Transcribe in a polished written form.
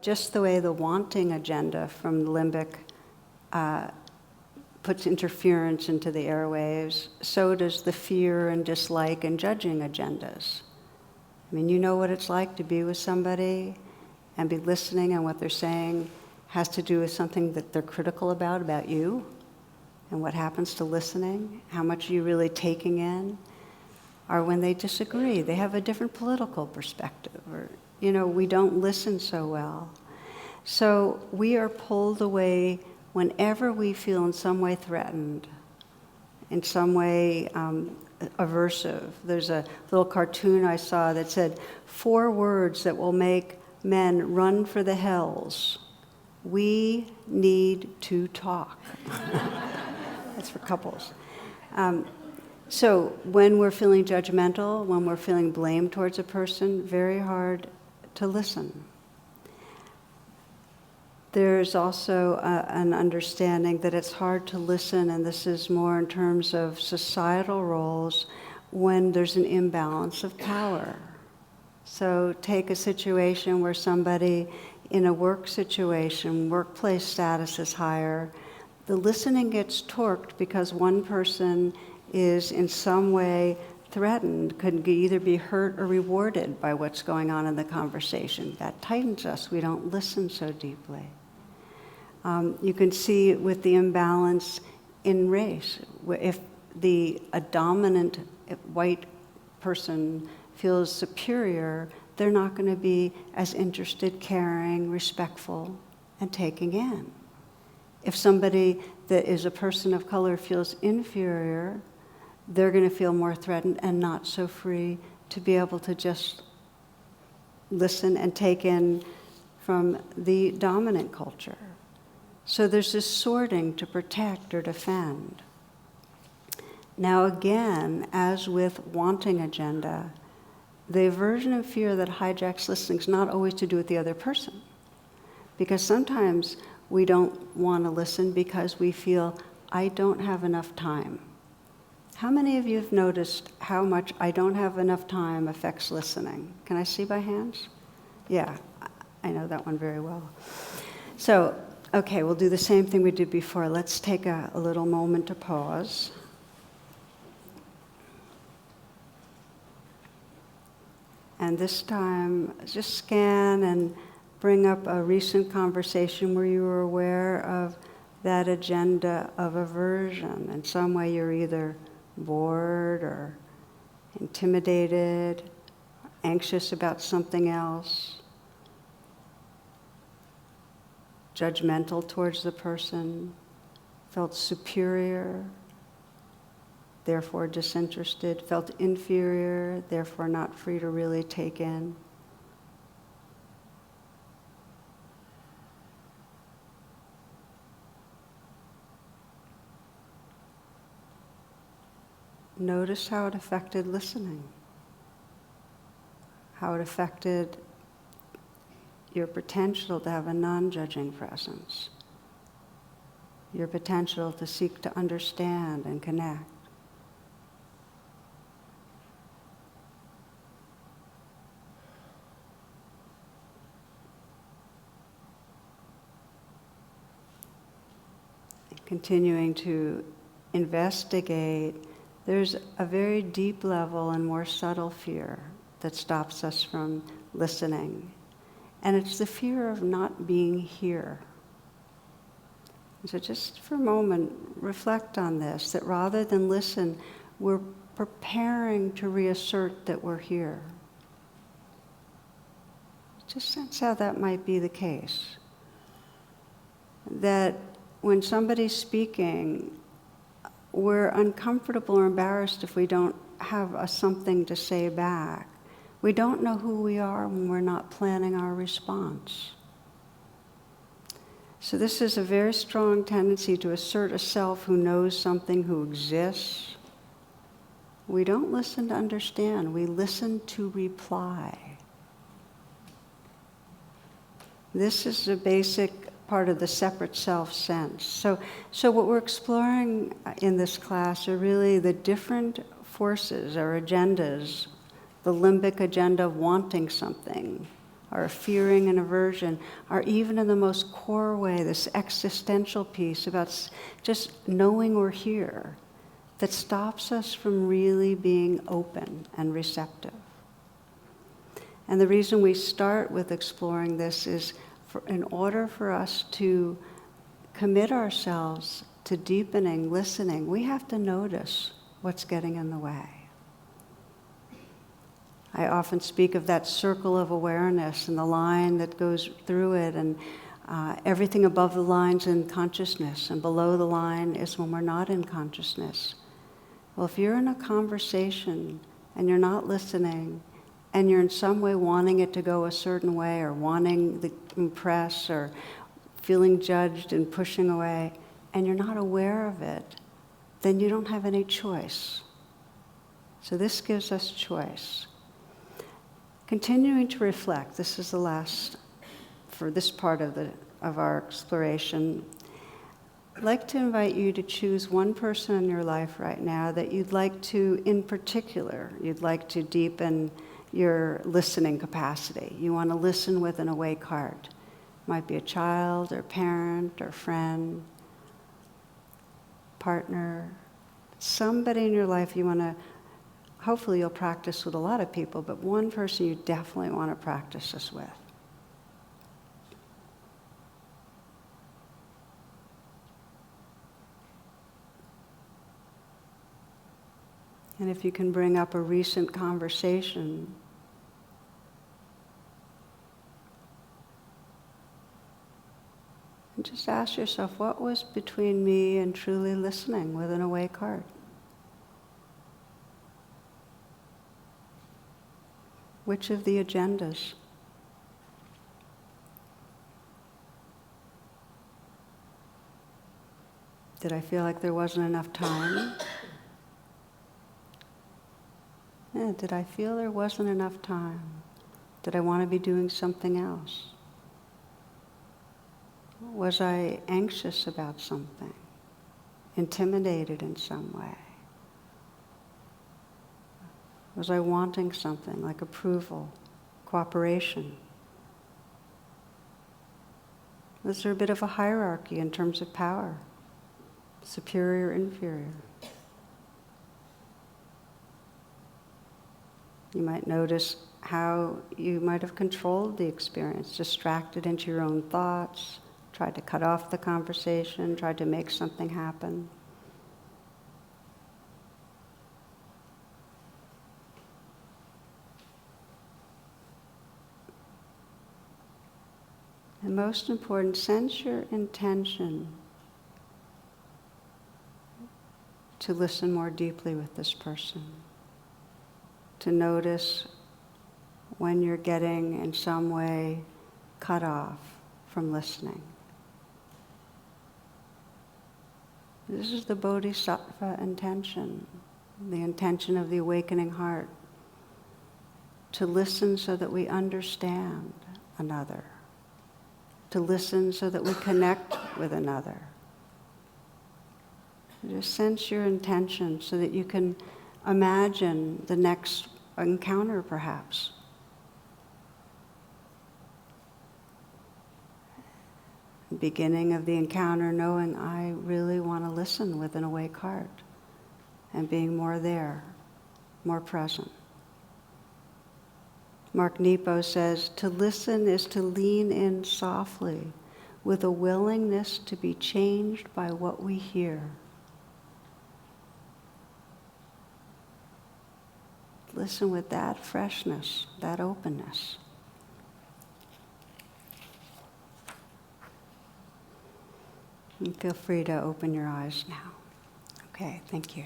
just the way the wanting agenda from the limbic puts interference into the airwaves, so does the fear and dislike and judging agendas. I mean, you know what it's like to be with somebody and be listening, and what they're saying has to do with something that they're critical about you, and what happens to listening, how much are you really taking in, or when they disagree, they have a different political perspective, or, we don't listen so well. So we are pulled away whenever we feel in some way threatened, in some way aversive. There's a little cartoon I saw that said, 4 words that will make men run for the hills. We need to talk. That's for couples. So when we're feeling judgmental, when we're feeling blame towards a person, very hard to listen. There's also an understanding that it's hard to listen, and this is more in terms of societal roles, when there's an imbalance of power. So take a situation where somebody in a work situation, workplace status is higher, the listening gets torqued because one person is in some way threatened, could either be hurt or rewarded by what's going on in the conversation. That tightens us. We don't listen so deeply. You can see it with the imbalance in race. If a dominant white person feels superior, they're not going to be as interested, caring, respectful, and taking in. If somebody that is a person of color feels inferior, they're going to feel more threatened and not so free to be able to just listen and take in from the dominant culture. So there's this sorting to protect or defend. Now again, as with wanting agenda, the aversion and fear that hijacks listening is not always to do with the other person. Because sometimes we don't want to listen because we feel, I don't have enough time. How many of you have noticed how much I don't have enough time affects listening? Can I see by hands? Yeah, I know that one very well. So, okay, we'll do the same thing we did before. Let's take a little moment to pause. And this time, just scan and bring up a recent conversation where you were aware of that agenda of aversion. In some way, you're either bored or intimidated, anxious about something else, judgmental towards the person, felt superior, therefore disinterested, felt inferior, therefore not free to really take in. Notice how it affected listening, how it affected your potential to have a non-judging presence, your potential to seek to understand and connect. Continuing to investigate, there's a very deep level and more subtle fear that stops us from listening. And it's the fear of not being here. So just for a moment, reflect on this, that rather than listen, we're preparing to reassert that we're here. Just sense how that might be the case. That when somebody's speaking, we're uncomfortable or embarrassed if we don't have something to say back. We don't know who we are when we're not planning our response. So this is a very strong tendency to assert a self who knows something, who exists. We don't listen to understand, we listen to reply. This is a basic part of the separate self sense. So what we're exploring in this class are really the different forces or agendas, the limbic agenda of wanting something, our fearing and aversion, or even in the most core way, this existential piece about just knowing we're here, that stops us from really being open and receptive. And the reason we start with exploring this is in order for us to commit ourselves to deepening listening, we have to notice what's getting in the way. I often speak of that circle of awareness and the line that goes through it, and everything above the line's in consciousness, and below the line is when we're not in consciousness. Well, if you're in a conversation and you're not listening, and you're in some way wanting it to go a certain way, or wanting to impress, or feeling judged and pushing away, and you're not aware of it, then you don't have any choice. So this gives us choice. Continuing to reflect, this is the last for this part of our exploration. I'd like to invite you to choose one person in your life right now that you'd like to, in particular, you'd like to deepen your listening capacity. You want to listen with an awake heart. Might be a child or parent or friend, partner, somebody in your life you want to, hopefully you'll practice with a lot of people, but one person you definitely want to practice this with. And if you can bring up a recent conversation, and just ask yourself, what was between me and truly listening with an awake heart? Which of the agendas? Did I feel like there wasn't enough time? Yeah, did I feel there wasn't enough time? Did I want to be doing something else? Was I anxious about something? Intimidated in some way? Was I wanting something like approval, cooperation? Was there a bit of a hierarchy in terms of power? Superior, inferior? You might notice how you might have controlled the experience, distracted into your own thoughts, tried to cut off the conversation, tried to make something happen. And most important, sense your intention to listen more deeply with this person. To notice when you're getting in some way cut off from listening. This is the bodhisattva intention, the intention of the awakening heart, to listen so that we understand another, to listen so that we connect with another. Just sense your intention so that you can imagine the next encounter, perhaps. Beginning of the encounter, knowing I really want to listen with an awake heart, and being more there, more present. Mark Nepo says, to listen is to lean in softly with a willingness to be changed by what we hear. Listen with that freshness, that openness. And feel free to open your eyes now. Okay, thank you.